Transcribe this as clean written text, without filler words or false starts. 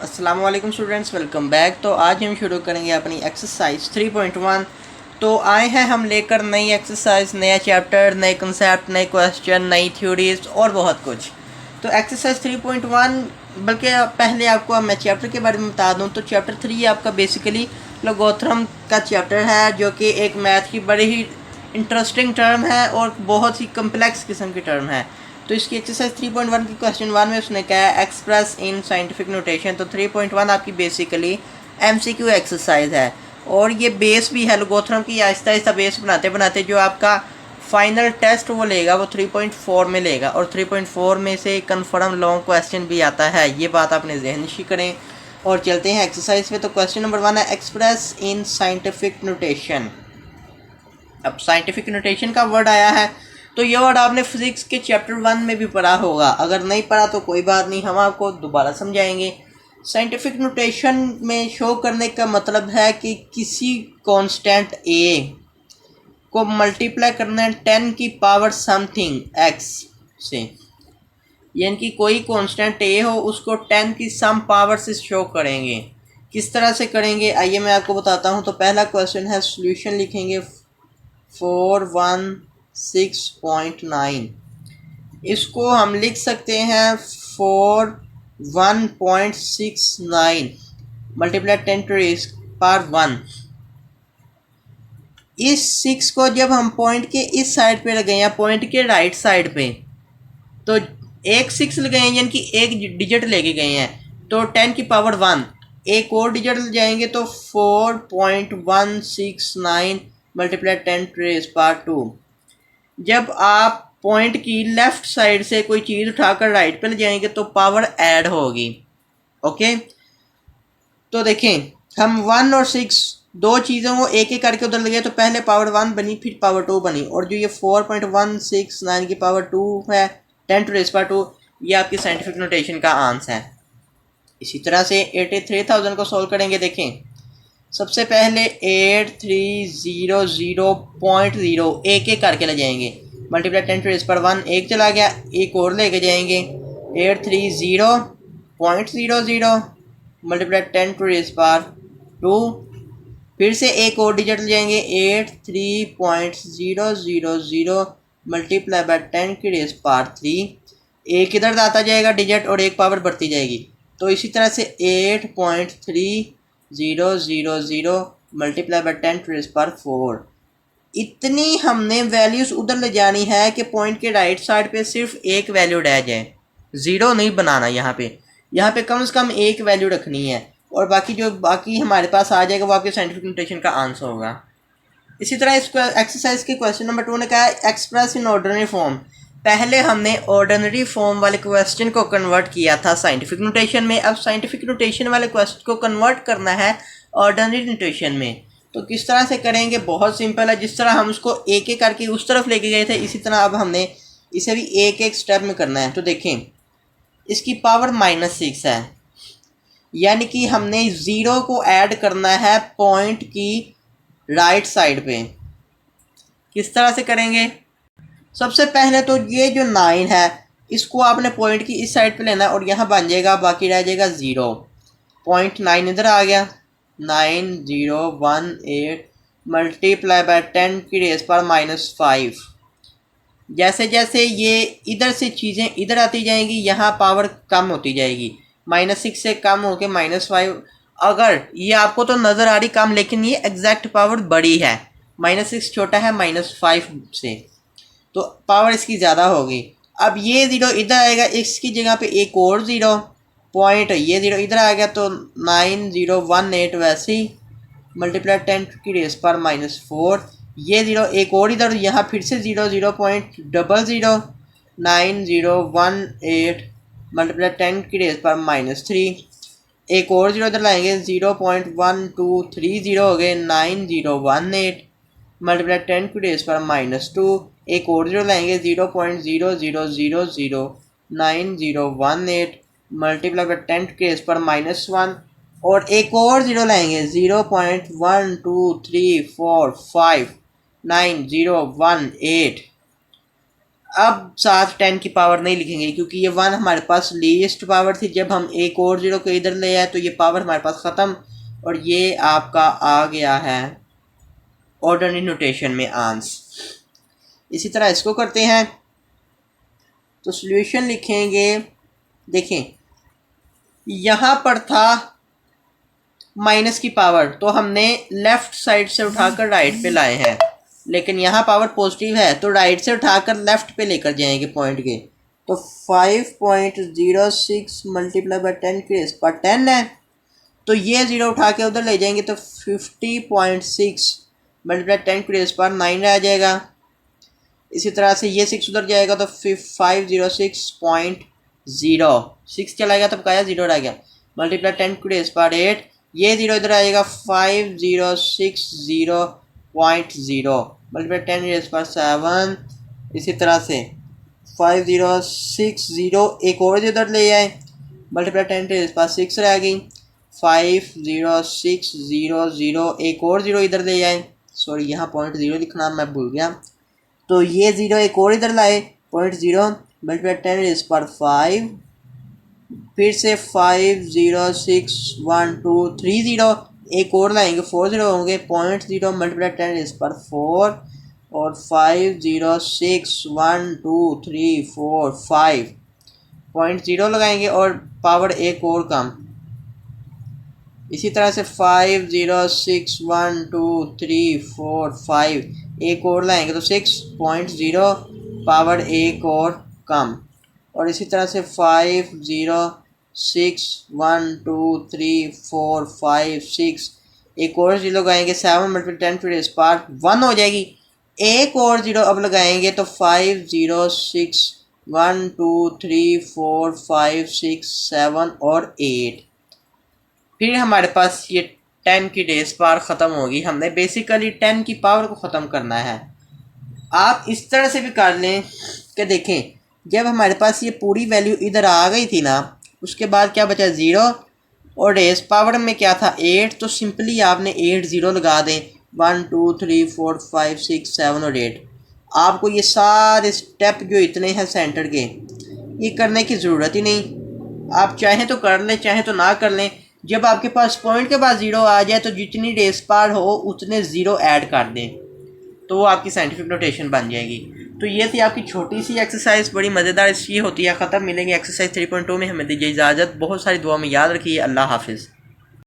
अस्सलाम वालेकुम students, welcome back. तो आज हम शुरू करेंगे अपनी एक्सरसाइज 3.1। तो आए हैं हम लेकर नई एक्सरसाइज, नया चैप्टर, नए कंसेप्ट, नए क्वेश्चन, नई थ्योरीज और बहुत कुछ। तो एक्सरसाइज 3.1, बल्कि पहले आपको मैं चैप्टर के बारे में बता दूं तो चैप्टर 3 आपका बेसिकली लोगोथरम का चैप्टर है, जो कि एक मैथ की बड़ी ही इंटरेस्टिंग टर्म है और बहुत ही कम्प्लेक्स किस्म की टर्म है। तो इसकी एक्सरसाइज 3.1 की क्वेश्चन 1 में उसने कहा है एक्सप्रेस इन साइंटिफिक नोटेशन। तो 3.1 आपकी बेसिकली एमसीक्यू एक्सरसाइज है और ये बेस भी है लोगोथरम की। आहिस्ता आहिस्ता बेस बनाते बनाते जो आपका फाइनल टेस्ट वो लेगा वो 3.4 में लेगा, और 3.4 में से कन्फर्म लॉन्ग क्वेश्चन भी आता है। ये बात आपने जहनशी करें और चलते हैं एक्सरसाइज पे। तो क्वेश्चन नंबर 1 है एक्सप्रेस इन साइंटिफिक नोटेशन। अब साइंटिफिक नोटेशन का वर्ड आया है तो ये वर्ड आपने फिजिक्स के चैप्टर 1 में भी पढ़ा होगा। अगर नहीं पढ़ा तो कोई बात नहीं, हम आपको दोबारा समझाएंगे। साइंटिफिक नोटेशन में शो करने का मतलब है कि किसी कांस्टेंट ए को मल्टीप्लाई करना है 10 की पावर समथिंग एक्स से, यानी कि कोई कांस्टेंट ए हो उसको 10 की सम पावर से शो करेंगे। किस तरह से करेंगे आइए मैं आपको बताता हूँ। तो पहला क्वेश्चन है, सॉल्यूशन लिखेंगे 416.9। इसको हम लिख सकते हैं 4169 मल्टीप्लाई 10 टू रेज़ पावर 1। इस 6 को जब हम पॉइंट के इस साइड पे लगाए या पॉइंट के राइट साइड पे, तो एक 6 लगाए यानी कि एक डिजिट लेके गए हैं, तो 10 की पावर 1 एक और डिजिट ले जाएंगे तो 4.169 मल्टीप्लाई 10 टू रेज़ पावर 2। जब आप पॉइंट की लेफ्ट साइड से कोई चीज़ उठाकर राइट पे ले जाएंगे तो पावर ऐड होगी। ओके, तो देखें हम 1 और 6 दो चीज़ों को एक एक करके उधर ले गए, तो पहले पावर 1 बनी फिर पावर 2 बनी, और जो ये 4.169 की पावर 2 है 10 टू रेज़ पावर 2, ये आपकी साइंटिफिक नोटेशन का आंसर है। इसी तरह से 83,000 को सॉल्व करेंगे। देखें सबसे पहले 8300.0 एक एक करके ले जाएंगे, मल्टीप्लाई 10 टू रेज़ पावर 1 एक चला गया, एक और लेके जाएंगे 830.00 मल्टीप्लाई 10 टू रेज़ पावर 2, फिर से एक और डिजिट ले जाएंगे 83.000 मल्टीप्लाई बाय 10 की रेज़ पावर 3। एक इधर आता जाएगा डिजिट और एक पावर बढ़ती जाएगी, तो इसी तरह से 8.3000 multiply by 10 to raise power 4। इतनी हमने वैल्यूज़ उधर ले जानी है कि पॉइंट के राइट साइड पे सिर्फ एक वैल्यू रह जाए, ज़ीरो नहीं बनाना। यहाँ पे कम से कम एक वैल्यू रखनी है, और बाकी जो बाकी हमारे पास आ जाएगा वो आपके साइंटिफिक नोटेशन का आंसर होगा। इसी तरह इस एक्सरसाइज के क्वेश्चन नंबर 2 ने कहा है एक्सप्रेस इन ऑर्डिनरी फॉर्म। पहले हमने ऑर्डिनरी फॉर्म वाले क्वेश्चन को कन्वर्ट किया था साइंटिफिक नोटेशन में, अब साइंटिफिक नोटेशन वाले क्वेश्चन को कन्वर्ट करना है ऑर्डिनरी नोटेशन में। तो किस तरह से करेंगे, बहुत सिंपल है। जिस तरह हम उसको एक एक करके उस तरफ लेके गए थे, इसी तरह अब हमने इसे भी एक एक स्टेप में करना है। तो देखें इसकी पावर -6 है, यानी कि हमने ज़ीरो को ऐड करना है पॉइंट की राइट साइड पे। किस तरह से करेंगे, सबसे पहले तो ये जो 9 है इसको आपने पॉइंट की इस साइड पे लेना है और यहाँ बन जाएगा, बाकी रह जाएगा 0। 0.9 इधर आ गया, 9018 मल्टीप्लाई बाय 10 की रेज़ पावर -5। जैसे जैसे ये इधर से चीज़ें इधर आती जाएंगी यहाँ पावर कम होती जाएगी, -6 से कम होके -5। अगर ये आपको तो नज़र आ रही कम, लेकिन ये एग्जैक्ट पावर बड़ी है, -6 छोटा है -5 से, तो पावर इसकी ज़्यादा होगी। अब ये 0 इधर आएगा, इसकी जगह पे एक और 0 पॉइंट, ये 0 इधर आ गया तो 9018 वैसे ही मल्टीप्लाई 10 की रेज़ पावर -4। ये 0 एक और इधर, यहाँ फिर से 0 0.00 9018 मल्टीप्लाई 10 की रेज़ पावर -3। एक और 0 इधर लाएंगे 0.1230 हो गए 9018 मल्टीप्लाई 10 की रेज़ पावर -2। एक और 0 लाएंगे 0.0000 9018 मल्टीप्लाई बाय 10 की रेज़ पावर -1, और एक और 0 लाएंगे 0.12345 9018 अब साथ 10 की पावर नहीं लिखेंगे क्योंकि ये 1 हमारे पास लीस्ट पावर थी। जब हम एक और 0 को इधर ले आए तो ये पावर हमारे पास ख़त्म, और ये आपका आ गया है ऑर्डिनरी नोटेशन में आंस। इसी तरह इसको करते हैं तो सॉल्यूशन लिखेंगे। देखें यहाँ पर था माइनस की पावर, तो हमने लेफ़्ट साइड से उठाकर राइट पे लाए हैं, लेकिन यहाँ पावर पॉजिटिव है तो राइट से उठाकर लेफ़्ट पे लेकर जाएंगे पॉइंट के। तो 5.06 मल्टीप्लाई बाई 10 की रेज़ पर 10 है, तो ये 0 उठा के उधर ले जाएंगे तो 50.6 मल्टीप्लाई 10 की रेज़ पर 9 रह जाएगा। इसी तरह से ये 6 उधर जाएगा तो 506.06 चला गया, तो बकाया 0 रह गया, मल्टीप्लाई 10 की रेज़ पर 8, ये 0 इधर आएगा 5060.0 मल्टीप्लाई 10 रेज़ पर 7। इसी तरह से 5060 एक और इधर ले आए, मल्टीप्लाई 10 रेज़ पर 6 रह गई। 50600 एक और 0 इधर ले आए, सॉरी यहाँ पॉइंट 0 लिखना मैं भूल गया, तो ये 0 एक और इधर लाए पॉइंट 0 मल्टीप्लाई 10 रेज़ पर 5। फिर से 506123 एक और लाएंगे 4 0 होंगे, पॉइंट 0 मल्टीप्लाई 10 रेज़ पर 4, और 50612345 पॉइंट 0 लगाएंगे और पावर एक और कम। इसी तरह से 50612345 एक और लाएंगे तो 6.0 पावर एक और कम, और इसी तरह से 50612345 एक और 0 लगाएंगे, 7 मल्टीप्लाई 10 फिर इस पार 1 हो जाएगी। एक और 0 अब लगाएंगे तो 5061234567 और 8। फिर हमारे पास ये 10 की रेज़ पावर ख़त्म होगी। हमने बेसिकली 10 की पावर को ख़त्म करना है। आप इस तरह से भी कर लें कि देखें जब हमारे पास ये पूरी वैल्यू इधर आ गई थी ना, उसके बाद क्या बचा 0, और रेज़ पावर में क्या था 8, तो सिंपली आपने 8 0 लगा दें, 1 2 3 4 5 6 7 और 8। आपको ये सारे स्टेप जो इतने हैं सेंटर के, ये करने की ज़रूरत ही नहीं। आप चाहें तो कर लें, चाहें तो ना कर लें। जब आपके पास पॉइंट के बाद 0 आ जाए तो जितनी रेज़ पावर हो उतने 0 ऐड कर दें, तो वो आपकी साइंटिफिक नोटेशन बन जाएगी। तो ये थी आपकी छोटी सी एक्सरसाइज, बड़ी मज़ेदार इसकी होती है। ख़त्म। मिलेंगे एक्सरसाइज 3.2 में। हमें दीजिए इजाज़त। बहुत सारी दुआ में याद रखिए। अल्लाह हाफिज़।